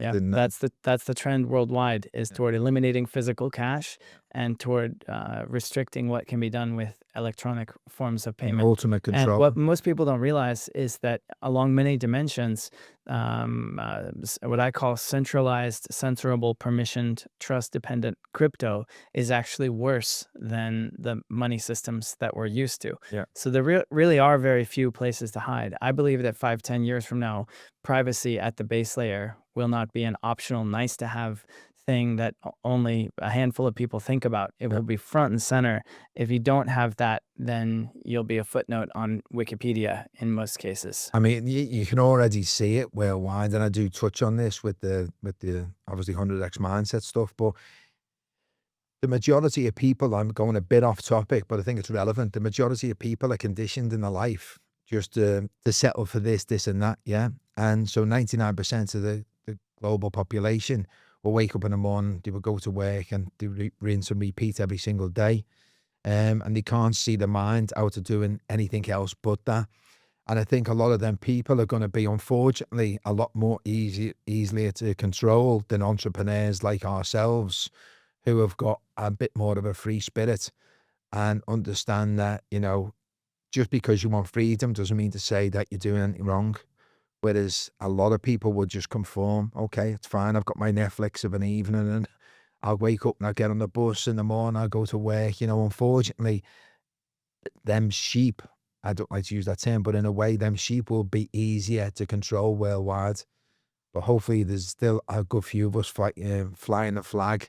Speaker 2: yeah,
Speaker 1: didn't know.
Speaker 2: that's the trend worldwide, is toward eliminating physical cash and toward restricting what can be done with electronic forms of payment.
Speaker 1: Ultimate
Speaker 2: And
Speaker 1: control.
Speaker 2: what most people don't realize is that along many dimensions, what I call centralized, censorable, permissioned, trust-dependent crypto is actually worse than the money systems that we're used to.
Speaker 1: Yeah.
Speaker 2: So there really are very few places to hide. I believe that 5-10 years from now, privacy at the base layer will not be an optional, nice-to-have thing that only a handful of people think about. It will be front and center. If you don't have that, then you'll be a footnote on Wikipedia in most cases.
Speaker 1: I mean, you can already see it worldwide, and I do touch on this with the obviously 100x mindset stuff, but the majority of people, I'm going a bit off topic, but I think it's relevant. The majority of people are conditioned in their life just to settle for this and that, yeah? And so 99% of the global population will wake up in the morning, they will go to work, and they rinse and repeat every single day. And they can't see the mind out of doing anything else but that. And I think a lot of them people are going to be, unfortunately, a lot more easily to control than entrepreneurs like ourselves, who have got a bit more of a free spirit and understand that, just because you want freedom doesn't mean to say that you're doing anything wrong. Whereas a lot of people would just conform. Okay, it's fine. I've got my Netflix of an evening and I'll wake up and I'll get on the bus in the morning. I'll go to work. Unfortunately, them sheep, I don't like to use that term, but in a way, them sheep will be easier to control worldwide. But hopefully there's still a good few of us flying the flag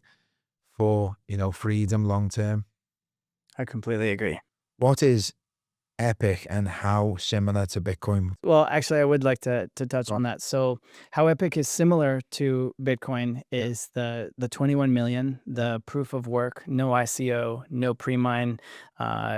Speaker 1: for, freedom long term.
Speaker 2: I completely agree.
Speaker 1: What is Epic and how similar to Bitcoin?
Speaker 2: Well, actually, I would like to touch
Speaker 1: Go on.
Speaker 2: on that. So, how Epic is similar to Bitcoin
Speaker 1: Yeah.
Speaker 2: is the 21 million, the proof of work, no ICO, no pre-mine,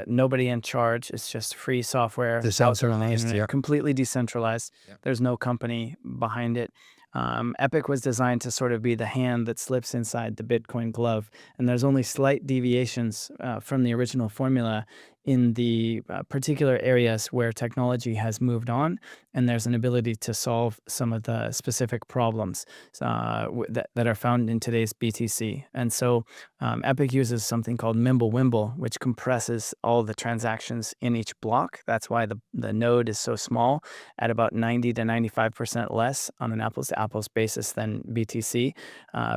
Speaker 2: nobody in charge. It's just free software out there on the
Speaker 1: Decentralized,
Speaker 2: internet,
Speaker 1: yeah.
Speaker 2: completely decentralized.
Speaker 1: Yeah.
Speaker 2: There's no company behind it. Epic was designed to sort of be the hand that slips inside the Bitcoin glove, and there's only slight deviations from the original formula in the particular areas where technology has moved on, and there's an ability to solve some of the specific problems that are found in today's BTC. And so Epic uses something called Mimblewimble, which compresses all the transactions in each block. That's why the node is so small, at about 90 to 95% less on an apples-to-apples basis than BTC,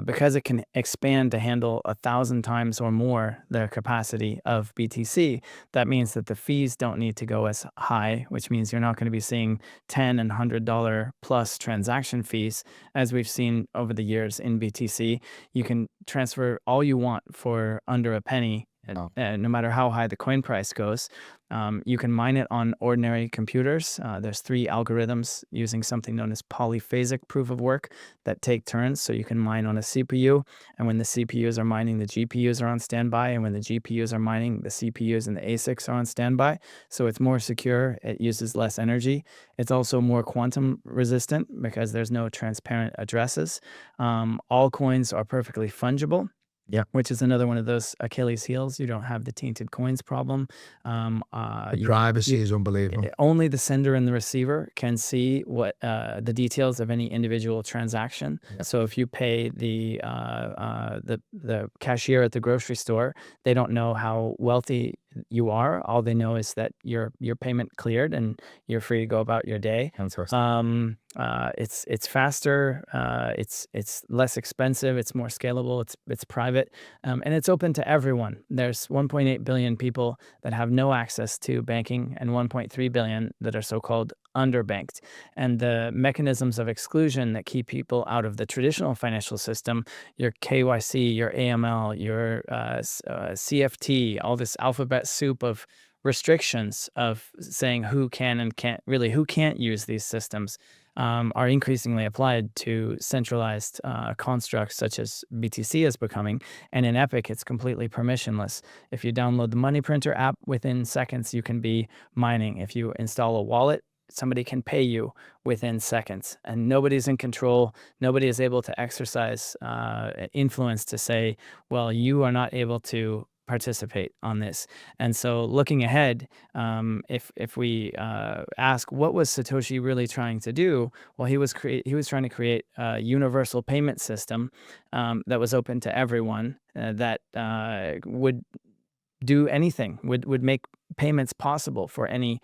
Speaker 2: because it can expand to handle 1,000 times or more the capacity of BTC. That means that the fees don't need to go as high, which means you're not going to be seeing $10 and $100 plus transaction fees as we've seen over the years in BTC. You can transfer all you want for under a penny,
Speaker 1: Oh.
Speaker 2: no matter how high the coin price goes. You can mine it on ordinary computers. There's 3 algorithms using something known as polyphasic proof of work that take turns. So you can mine on a CPU, and when the CPUs are mining, the GPUs are on standby, and when the GPUs are mining, the CPUs and the ASICs are on standby. So it's more secure. It uses less energy. It's also more quantum resistant because there's no transparent addresses. All coins are perfectly fungible,
Speaker 1: Yeah.
Speaker 2: which is another one of those Achilles heels. You don't have the tainted coins problem.
Speaker 1: The privacy is unbelievable.
Speaker 2: Only the sender and the receiver can see what the details of any individual transaction.
Speaker 1: Yeah.
Speaker 2: So if you pay the cashier at the grocery store, they don't know how wealthy you are. All they know is that your payment cleared and you're free to go about your day.
Speaker 1: Fantastic.
Speaker 2: It's faster. It's less expensive. It's more scalable. It's private, and it's open to everyone. There's 1.8 billion people that have no access to banking, and 1.3 billion that are so-called underbanked. And the mechanisms of exclusion that keep people out of the traditional financial system, your KYC, your AML, your CFT, all this alphabet soup of restrictions of saying who can and can't, really who can't use these systems, are increasingly applied to centralized constructs such as BTC is becoming. And in Epic, it's completely permissionless. If you download the MoneyPrinter app, within seconds, you can be mining. If you install a wallet, somebody can pay you within seconds, and nobody's in control. Nobody is able to exercise influence to say, well, you are not able to participate on this. And so looking ahead, if we ask what was Satoshi really trying to do, well, he was trying to create a universal payment system that was open to everyone, that would do anything, would make payments possible for any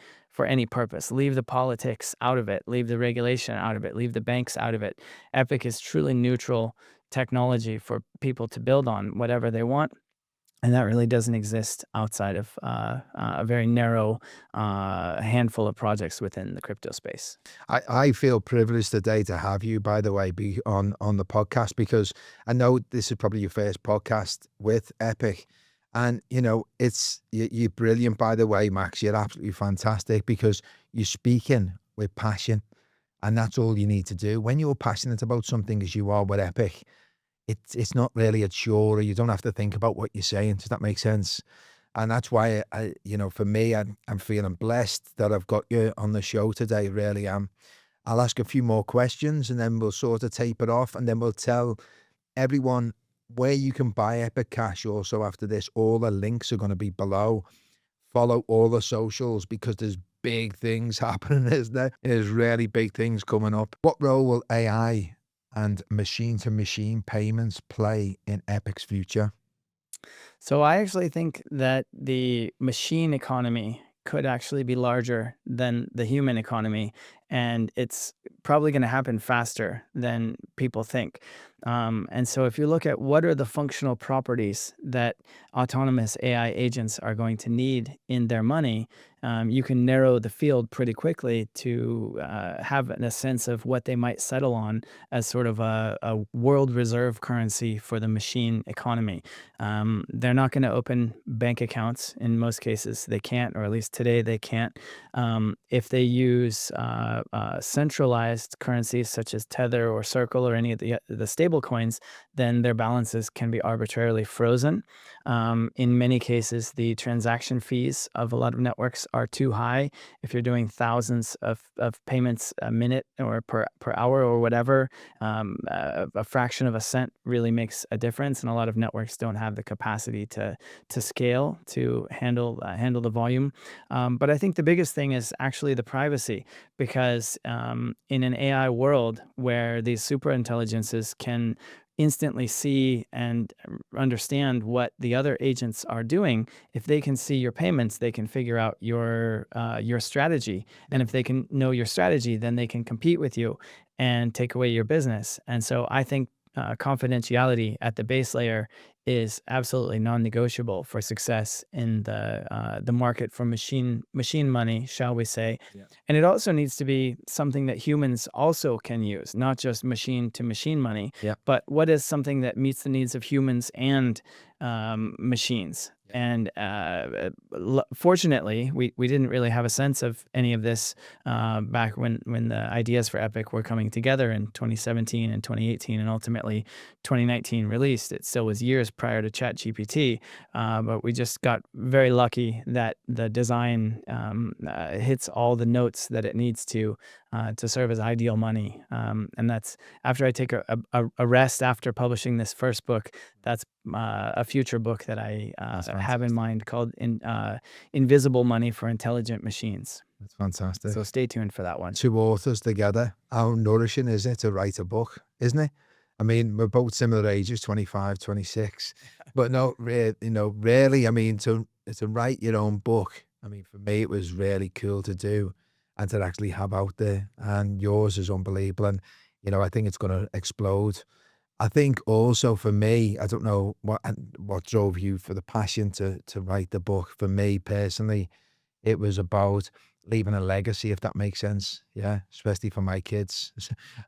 Speaker 2: purpose. Leave the politics out of it, leave the regulation out of it, leave the banks out of it. Epic is truly neutral technology for people to build on whatever they want. And that really doesn't exist outside of a very narrow handful of projects within the crypto space.
Speaker 1: I feel privileged today to have you, by the way, be on the podcast, because I know this is probably your first podcast with Epic. And, you're brilliant, by the way, Max. You're absolutely fantastic because you're speaking with passion, and that's all you need to do. When you're passionate about something as you are with Epic, it's not really a chore. You don't have to think about what you're saying. Does that make sense? And that's why for me, I'm feeling blessed that I've got you on the show today. Really am. I'll ask a few more questions and then we'll sort of tape it off, and then we'll tell everyone where you can buy Epic Cash. Also, after this, all the links are going to be below. Follow all the socials because there's big things happening, isn't there? There's really big things coming up. What role will AI and machine-to-machine payments play in Epic's future?
Speaker 2: So I actually think that the machine economy could actually be larger than the human economy. and it's probably going to happen faster than people think. And so if you look at what are the functional properties that autonomous AI agents are going to need in their money, you can narrow the field pretty quickly to have a sense of what they might settle on as sort of a world reserve currency for the machine economy. They're not going to open bank accounts in most cases. They can't, or at least today they can't. If they use centralized currencies such as Tether or Circle or any of the stable coins, then their balances can be arbitrarily frozen. In many cases, the transaction fees of a lot of networks are too high. If you're doing thousands of payments a minute or per hour or whatever, a fraction of a cent really makes a difference, and a lot of networks don't have the capacity to scale to handle the volume. But I think the biggest thing is actually the privacy, because in an AI world where these super intelligences can instantly see and understand what the other agents are doing, if they can see your payments, they can figure out your strategy, and if they can know your strategy, then they can compete with you and take away your business. And so I think confidentiality at the base layer is absolutely non-negotiable for success in the market for machine money, shall we say.
Speaker 1: Yeah.
Speaker 2: And it also needs to be something that humans also can use, not just machine to machine money,
Speaker 1: Yeah.
Speaker 2: but what is something that meets the needs of humans and machines.
Speaker 1: Yeah.
Speaker 2: And fortunately, we didn't really have a sense of any of this back when the ideas for Epic were coming together in 2017 and 2018, and ultimately 2019 released. It still was years prior to ChatGPT, but we just got very lucky that the design hits all the notes that it needs to serve as ideal money. And that's after I take a rest after publishing this first book. That's a future book that I have in mind called Invisible Money for Intelligent Machines.
Speaker 1: That's fantastic.
Speaker 2: So stay tuned for that one.
Speaker 1: Two authors together. How nourishing is it to write a book, isn't it? I mean, we're both similar ages, 25, 26. But no, really, I mean, to write your own book, I mean, for me, it was really cool to do and to actually have out there. And yours is unbelievable. And, I think it's going to explode. I think also for me, I don't know what drove you for the passion to write the book. For me personally, it was about leaving a legacy, if that makes sense. Yeah, especially for my kids.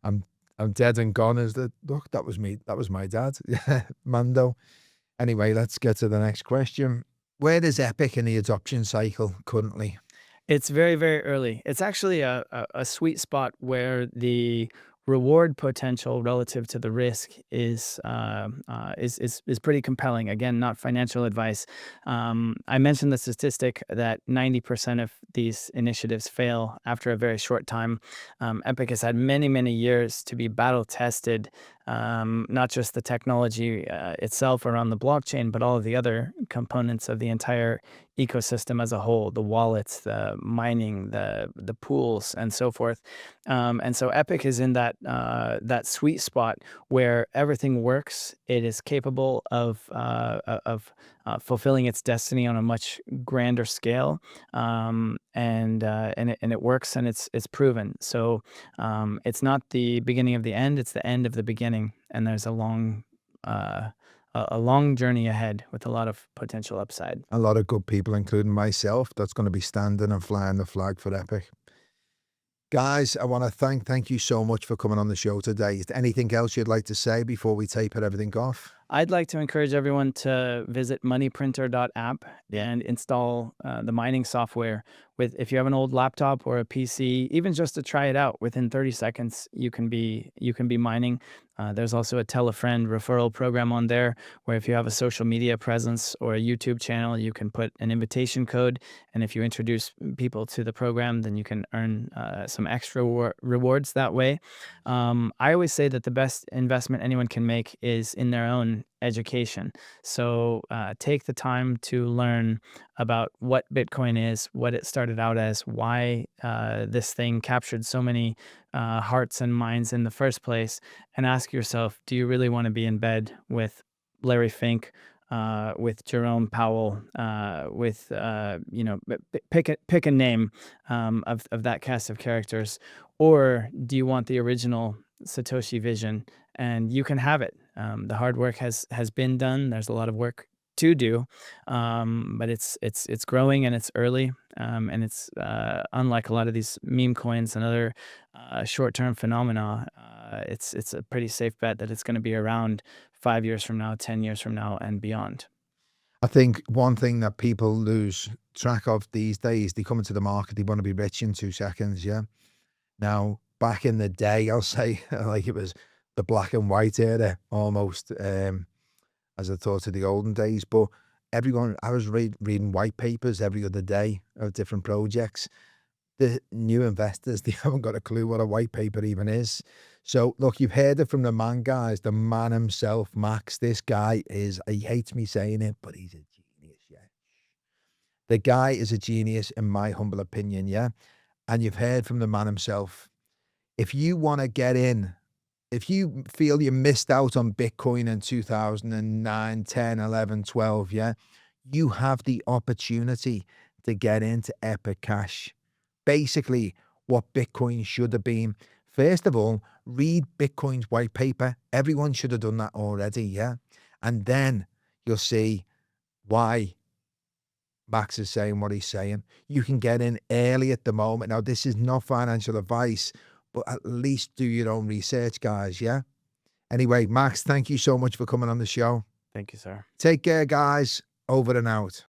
Speaker 1: I'm dead and gone as look, that was me. That was my dad. Yeah, Mando. Anyway, let's get to the next question. Where is Epic in the adoption cycle currently?
Speaker 2: It's very, very early. It's actually a sweet spot where the reward potential relative to the risk is pretty compelling. Again, not financial advice. I mentioned the statistic that 90% of these initiatives fail after a very short time. Epic has had many, many years to be battle tested, not just the technology itself around the blockchain, but all of the other components of the entire ecosystem as a whole, the wallets, the mining, the pools, and so forth. And so Epic is in that sweet spot where everything works. It is capable of fulfilling its destiny on a much grander scale, and it works, and it's proven. So it's not the beginning of the end; it's the end of the beginning, and there's a long journey ahead with a lot of potential upside.
Speaker 1: A lot of good people, including myself, that's going to be standing and flying the flag for Epic. Guys, I want to thank you so much for coming on the show today. Is there anything else you'd like to say before we taper everything off?
Speaker 2: I'd like to encourage everyone to visit MoneyPrinter.app and install the mining software. If you have an old laptop or a PC, even just to try it out, within 30 seconds you can be mining. There's also a tell a friend referral program on there, where if you have a social media presence or a YouTube channel, you can put an invitation code, and if you introduce people to the program, then you can earn some extra rewards that way. I always say that the best investment anyone can make is in their own education. So take the time to learn about what Bitcoin is, what it started out as, why this thing captured so many hearts and minds in the first place, and ask yourself, do you really want to be in bed with Larry Fink with Jerome Powell, with pick a name of that cast of characters, or do you want the original Satoshi vision? And you can have it. The hard work has been done. There's a lot of work to do, but it's growing and it's early, and it's unlike a lot of these meme coins and other short-term phenomena. It's a pretty safe bet that it's going to be around 5 years from now, 10 years from now, and beyond.
Speaker 1: I think one thing that people lose track of these days, they come into the market, they want to be rich in 2 seconds. Yeah. Now, back in the day, I'll say, like, it was the black and white era almost, as I thought of the olden days. But I was reading white papers every other day of different projects. The new investors, they haven't got a clue what a white paper even is. So look, you've heard it from the man, guys, the man himself, Max. This guy is, he hates me saying it, but he's a genius, yeah. The guy is a genius in my humble opinion, yeah. And you've heard from the man himself. If you want to get in, if you feel you missed out on Bitcoin in 2009, 10, 11, 12, yeah, you have the opportunity to get into Epic Cash. Basically, what Bitcoin should have been. First of all, read Bitcoin's white paper. Everyone should have done that already, yeah? And then you'll see why Max is saying what he's saying. You can get in early at the moment. Now, this is not financial advice, but at least do your own research, guys, yeah? Anyway, Max, thank you so much for coming on the show.
Speaker 2: Thank you, sir.
Speaker 1: Take care, guys. Over and out.